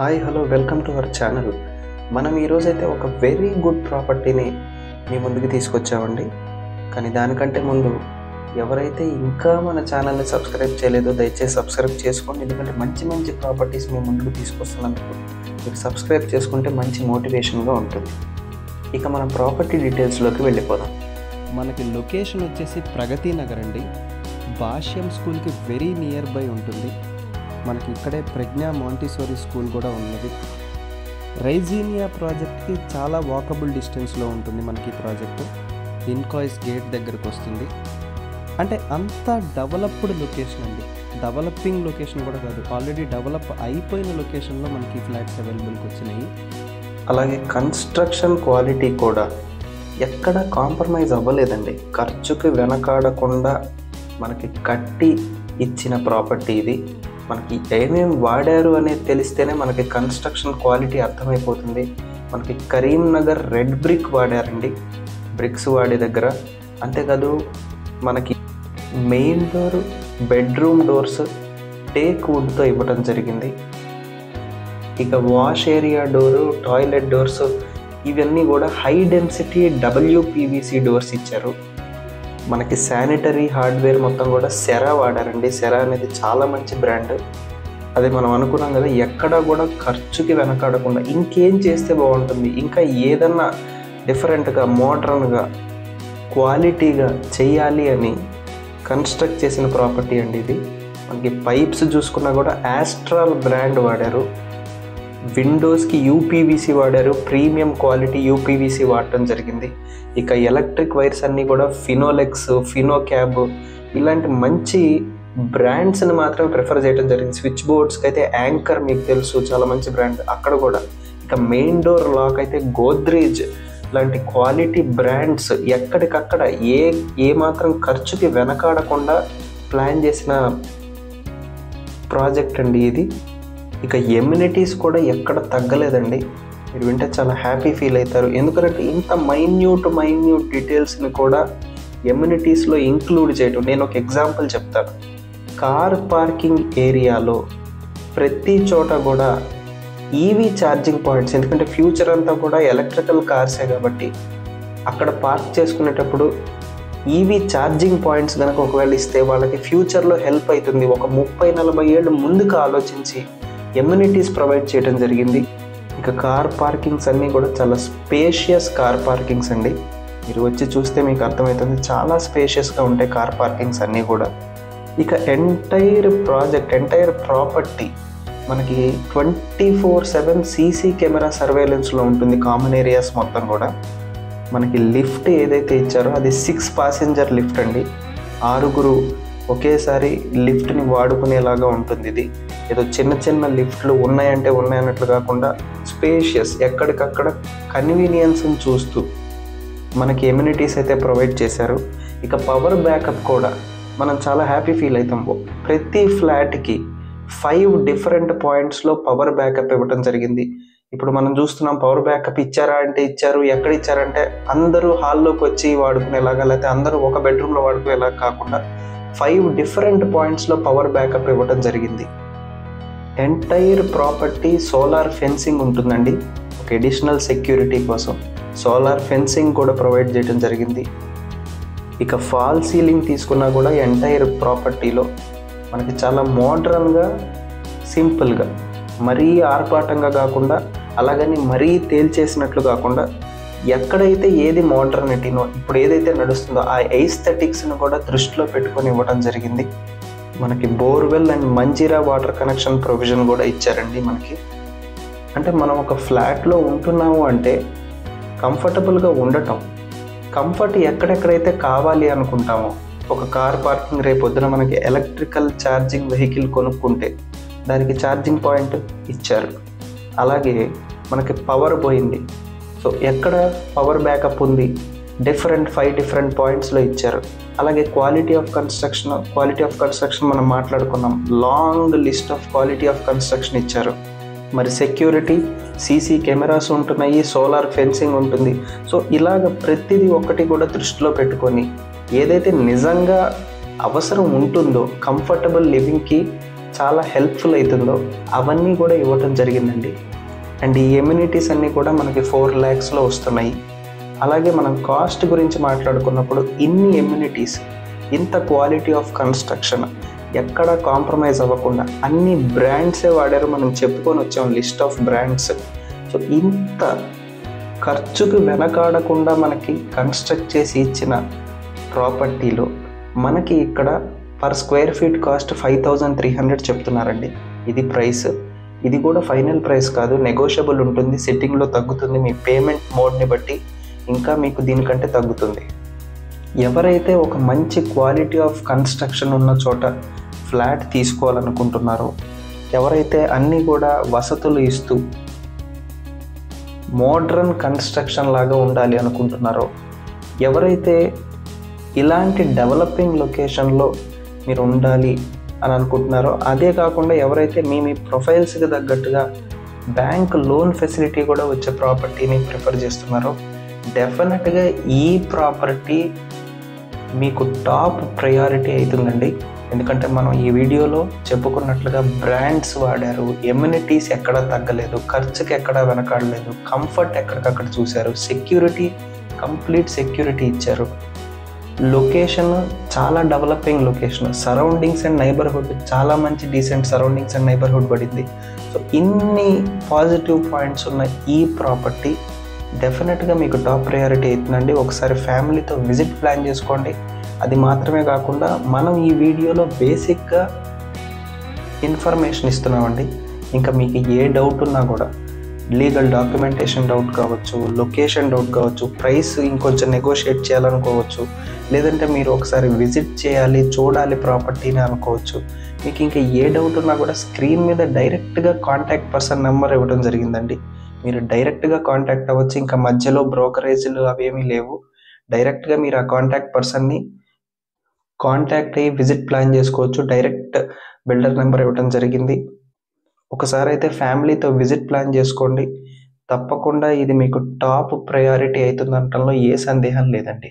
Hi hello welcome to our channel. మనం ఈరోజైతే ఒక వెరీ గుడ్ ప్రాపర్టీని మీ ముందుకు తీసుకొచ్చామండి. కానీ దానికంటే ముందు ఎవరైతే ఇంకా మన ఛానల్ని సబ్స్క్రైబ్ చేయలేదో దయచేసి సబ్స్క్రైబ్ చేసుకోండి. ఎందుకంటే మంచి మంచి ప్రాపర్టీస్ మీ ముందుకు తీసుకొస్తున్నందుకు మీరు సబ్స్క్రైబ్ చేసుకుంటే మంచి మోటివేషన్గా ఉంటుంది. ఇక మనం ప్రాపర్టీ డీటెయిల్స్లోకి వెళ్ళిపోదాం. మనకి లొకేషన్ వచ్చేసి ప్రగతి నగర్ అండి. భాష్యం స్కూల్కి వెరీ నియర్ బై ఉంటుంది. మనకి ఇక్కడే ప్రజ్ఞా మాంటిసోరీ స్కూల్ కూడా ఉన్నది. రైజీనియా ప్రాజెక్ట్కి చాలా వాకబుల్ డిస్టెన్స్లో ఉంటుంది మనకి ప్రాజెక్టు. ఇన్కాయిస్ గేట్ దగ్గరకు వస్తుంది. అంటే అంత డెవలప్డ్ లొకేషన్ అండి. డెవలపింగ్ లొకేషన్ కూడా కాదు, ఆల్రెడీ డెవలప్ అయిపోయిన లొకేషన్లో మనకి ఫ్లాట్స్ అవైలబుల్కి వచ్చినాయి. అలాగే కన్స్ట్రక్షన్ క్వాలిటీ కూడా ఎక్కడ కాంప్రమైజ్ అవ్వలేదండి. ఖర్చుకి వెనకాడకుండా మనకి కట్టి ఇచ్చిన ప్రాపర్టీ ఇది. మనకి ఏమేమి వాడారు అనేది తెలిస్తేనే మనకి కన్స్ట్రక్షన్ క్వాలిటీ అర్థమైపోతుంది. మనకి కరీంనగర్ రెడ్ బ్రిక్ వాడారండి, బ్రిక్స్ వాడే దగ్గర. అంతేకాదు మనకి main door, bedroom doors teak వుడ్తో ఇవ్వడం జరిగింది. ఇక wash area door, toilet doors ఇవన్నీ కూడా హై డెన్సిటీ WPVC డోర్స్ ఇచ్చారు. మనకి శానిటరీ హార్డ్వేర్ మొత్తం కూడా సెరా వాడారండి. సెరా అనేది చాలా మంచి బ్రాండ్. అది మనం అనుకున్నాం కదా, ఎక్కడా కూడా ఖర్చుకి వెనకాడకుండా ఇంకేం చేస్తే బాగుంటుంది, ఇంకా ఏదన్నా డిఫరెంట్గా మోడర్న్గా క్వాలిటీగా చేయాలి అని కన్స్ట్రక్ట్ చేసిన ప్రాపర్టీ అండి ఇది. మనకి పైప్స్ చూసుకున్నా కూడా ఆస్ట్రాల్ బ్రాండ్ వాడారు. విండోస్కి UPVC వాడారు, ప్రీమియం క్వాలిటీ UPVC వాడటం జరిగింది. ఇక ఎలక్ట్రిక్ వైర్స్ అన్నీ కూడా ఫినోలెక్స్, ఫినోక్యాబ్ ఇలాంటి మంచి బ్రాండ్స్ని మాత్రమే ప్రిఫర్ చేయడం జరిగింది. స్విచ్ బోర్డ్స్కి అయితే యాంకర్ మీకు తెలుసు, చాలా మంచి బ్రాండ్ అక్కడ కూడా. ఇక మెయిన్ డోర్ లాక్ అయితే గోద్రేజ్ లాంటి క్వాలిటీ బ్రాండ్స్ ఎక్కడికక్కడ ఏ మాత్రం ఖర్చుకి వెనకాడకుండా ప్లాన్ చేసిన ప్రాజెక్ట్ అండి ఇది. ఇక ఎమ్యూనిటీస్ కూడా ఎక్కడ తగ్గలేదండి. మీరు వింటే చాలా హ్యాపీ ఫీల్ అవుతారు. ఎందుకంటే ఇంత మైన్యూట్ డీటెయిల్స్ని కూడా ఎమ్యూనిటీస్లో ఇంక్లూడ్ చేయడం. నేను ఒక ఎగ్జాంపుల్ చెప్తాను. కార్ పార్కింగ్ ఏరియాలో ప్రతి చోట కూడా EV ఛార్జింగ్ పాయింట్స్, ఎందుకంటే ఫ్యూచర్ అంతా కూడా ఎలక్ట్రికల్ కార్సే కాబట్టి అక్కడ పార్క్ చేసుకునేటప్పుడు EV ఛార్జింగ్ పాయింట్స్ కనుక ఒకవేళ ఇస్తే వాళ్ళకి ఫ్యూచర్లో హెల్ప్ అవుతుంది. ఒక 30-40 ఏళ్ళు ముందుకు ఆలోచించి ఎమ్యూనిటీస్ ప్రొవైడ్ చేయడం జరిగింది. ఇక కార్ పార్కింగ్స్ అన్నీ కూడా చాలా స్పేషియస్ కార్ పార్కింగ్స్ అండి. మీరు వచ్చి చూస్తే మీకు అర్థమవుతుంది, చాలా స్పేషియస్గా ఉంటాయి కార్ పార్కింగ్స్ అన్నీ కూడా. ఇక ఎంటైర్ ప్రాపర్టీ మనకి 24/7 CC కెమెరా సర్వేలెన్స్లో ఉంటుంది. కామన్ ఏరియాస్ మొత్తం కూడా. మనకి లిఫ్ట్ ఏదైతే ఇచ్చారో అది 6 ప్యాసింజర్ లిఫ్ట్ అండి. 6 ఒకేసారి లిఫ్ట్ని వాడుకునేలాగా ఉంటుంది ఇది. ఏదో చిన్న లిఫ్ట్లు ఉన్నాయంటే ఉన్నాయన్నట్లు కాకుండా స్పేషియస్, ఎక్కడికక్కడ కన్వీనియన్స్ని చూస్తూ మనకి ఎమ్యూనిటీస్ అయితే ప్రొవైడ్ చేశారు. ఇక పవర్ బ్యాకప్ కూడా మనం చాలా హ్యాపీ ఫీల్ అవుతాం. ప్రతి ఫ్లాట్కి 5 డిఫరెంట్ పాయింట్స్లో పవర్ బ్యాకప్ ఇవ్వడం జరిగింది. ఇప్పుడు మనం చూస్తున్నాం, పవర్ బ్యాకప్ ఇచ్చారా అంటే ఇచ్చారు. ఎక్కడ ఇచ్చారంటే అందరూ హాల్లోకి వచ్చి వాడుకునేలాగా, లేకపోతే అందరూ ఒక బెడ్రూమ్లో వాడుకునేలాగా కాకుండా 5 డిఫరెంట్ పాయింట్స్లో పవర్ బ్యాకప్ ఇవ్వడం జరిగింది. ఎంటైర్ ప్రాపర్టీ సోలార్ ఫెన్సింగ్ ఉంటుందండి. ఒక అడిషనల్ సెక్యూరిటీ కోసం సోలార్ ఫెన్సింగ్ కూడా ప్రొవైడ్ చేయడం జరిగింది. ఇక ఫాల్ సీలింగ్ తీసుకున్నా కూడా ఎంటైర్ ప్రాపర్టీలో మనకి చాలా మోడ్రన్గా, సింపుల్గా, మరీ ఆర్భాటంగా కాకుండా, అలాగని మరీ తేల్చేసినట్లు కాకుండా, ఎక్కడైతే ఏది మోడర్నిటీనో ఇప్పుడు ఏదైతే నడుస్తుందో ఆ ఎస్థెటిక్స్ను కూడా దృష్టిలో పెట్టుకొని ఇవ్వడం జరిగింది. మనకి borewell and Manjira water connection provision కూడా ఇచ్చారండి మనకి. అంటే మనం ఒక ఫ్లాట్లో ఉంటున్నాము అంటే కంఫర్టబుల్గా ఉండటం, కంఫర్ట్ ఎక్కడెక్కడైతే కావాలి అనుకుంటామో, ఒక కార్ పార్కింగ్ రేపొద్దున మనకి ఎలక్ట్రికల్ ఛార్జింగ్ వెహికల్ కొనుక్కుంటే దానికి ఛార్జింగ్ పాయింట్ ఇచ్చారు. అలాగే మనకి పవర్ పోయింది, సో ఎక్కడ పవర్ బ్యాకప్ ఉంది, 5 డిఫరెంట్ పాయింట్స్లో ఇచ్చారు. అలాగే క్వాలిటీ ఆఫ్ కన్స్ట్రక్షన్ మనం మాట్లాడుకున్నాం. Long list of quality of construction ఇచ్చారు. మరి సెక్యూరిటీ, CC కెమెరాస్ ఉంటున్నాయి, సోలార్ ఫెన్సింగ్ ఉంటుంది. సో ఇలాగ ప్రతిదీ ఒక్కటి కూడా దృష్టిలో పెట్టుకొని ఏదైతే నిజంగా అవసరం ఉంటుందో కంఫర్టబుల్ లివింగ్కి చాలా హెల్ప్ఫుల్ అవుతుందో అవన్నీ కూడా ఇవ్వటం జరిగిందండి. అండ్ ఈ ఎమ్యూనిటీస్ అన్నీ కూడా మనకి 4 lakhsలో వస్తున్నాయి. అలాగే మనం కాస్ట్ గురించి మాట్లాడుకున్నప్పుడు ఇన్ని ఎమ్యూనిటీస్, ఇంత క్వాలిటీ ఆఫ్ కన్స్ట్రక్షన్, ఎక్కడ కాంప్రమైజ్ అవ్వకుండా అన్ని బ్రాండ్సే వాడారు. మనం చెప్పుకొని వచ్చాం లిస్ట్ ఆఫ్ బ్రాండ్స్. సో ఇంత ఖర్చుకు వెనకాడకుండా మనకి కన్స్ట్రక్ట్ చేసి ఇచ్చిన ప్రాపర్టీలో మనకి ఇక్కడ పర్ స్క్వేర్ ఫీట్ కాస్ట్ 5,300 చెప్తున్నారండి. ఇది ప్రైస్. ఇది కూడా ఫైనల్ ప్రైస్ కాదు, నెగోషియబుల్ ఉంటుంది. సిట్టింగ్లో తగ్గుతుంది, మీ పేమెంట్ మోడ్ని బట్టి ఇంకా మీకు దీనికంటే తగ్గుతుంది. ఎవరైతే ఒక మంచి క్వాలిటీ ఆఫ్ కన్స్ట్రక్షన్ ఉన్న చోట ఫ్లాట్ తీసుకోవాలనుకుంటున్నారో, ఎవరైతే అన్నీ కూడా వసతులు ఇస్తూ మోడ్రన్ కన్స్ట్రక్షన్ లాగా ఉండాలి అనుకుంటున్నారో, ఎవరైతే ఇలాంటి డెవలపింగ్ లొకేషన్లో మీరు ఉండాలి అని అనుకుంటున్నారో, అదే కాకుండా ఎవరైతే మీ ప్రొఫైల్స్కి తగ్గట్టుగా బ్యాంక్ లోన్ ఫెసిలిటీ కూడా వచ్చే ప్రాపర్టీని ప్రిఫర్ చేస్తున్నారో, డెఫినెట్గా ఈ ప్రాపర్టీ మీకు టాప్ ప్రయారిటీ అవుతుందండి. ఎందుకంటే మనం ఈ వీడియోలో చెప్పుకున్నట్లుగా బ్రాండ్స్ వాడారు, ఎమ్యూనిటీస్ ఎక్కడా తగ్గలేదు, ఖర్చుకి ఎక్కడా వెనకాడలేదు, కంఫర్ట్ ఎక్కడికక్కడ చూశారు, సెక్యూరిటీ, కంప్లీట్ సెక్యూరిటీ ఇచ్చారు. లొకేషన్ చాలా developing location, surroundings and neighbourhood చాలా మంచి డీసెంట్ సరౌండింగ్స్ అండ్ నైబర్హుడ్ పడింది. సో ఇన్ని పాజిటివ్ పాయింట్స్ ఉన్న ఈ ప్రాపర్టీ డెఫినెట్గా మీకు టాప్ ప్రయారిటీ అవుతుందండి. ఒకసారి ఫ్యామిలీతో విజిట్ ప్లాన్ చేసుకోండి. అది మాత్రమే కాకుండా మనం ఈ వీడియోలో బేసిక్గా ఇన్ఫర్మేషన్ ఇస్తున్నామండి. ఇంకా మీకు ఏ డౌట్ ఉన్నా కూడా, లీగల్ డాక్యుమెంటేషన్ డౌట్ కావచ్చు, లొకేషన్ డౌట్ కావచ్చు, ప్రైస్ ఇంకొంచెం నెగోషియేట్ చేయాలనుకోవచ్చు, లేదంటే మీరు ఒకసారి విజిట్ చేయాలి, చూడాలి ప్రాపర్టీని అనుకోవచ్చు. మీకు ఇంకా ఏ డౌట్ ఉన్నా కూడా స్క్రీన్ మీద డైరెక్ట్గా కాంటాక్ట్ పర్సన్ నెంబర్ ఇవ్వడం జరిగిందండి. మీరు డైరెక్ట్గా కాంటాక్ట్ అవ్వచ్చు. ఇంకా మధ్యలో బ్రోకరేజ్లు అవేమీ లేవు. డైరెక్ట్గా మీరు ఆ కాంటాక్ట్ పర్సన్ని కాంటాక్ట్ అయ్యి విజిట్ ప్లాన్ చేసుకోవచ్చు. డైరెక్ట్ బిల్డర్ నెంబర్ ఇవ్వడం జరిగింది. ఒకసారి అయితే ఫ్యామిలీతో విజిట్ ప్లాన్ చేసుకోండి. తప్పకుండా ఇది మీకు టాప్ ప్రయారిటీ అవుతుందనటంలో ఏ సందేహం లేదండి.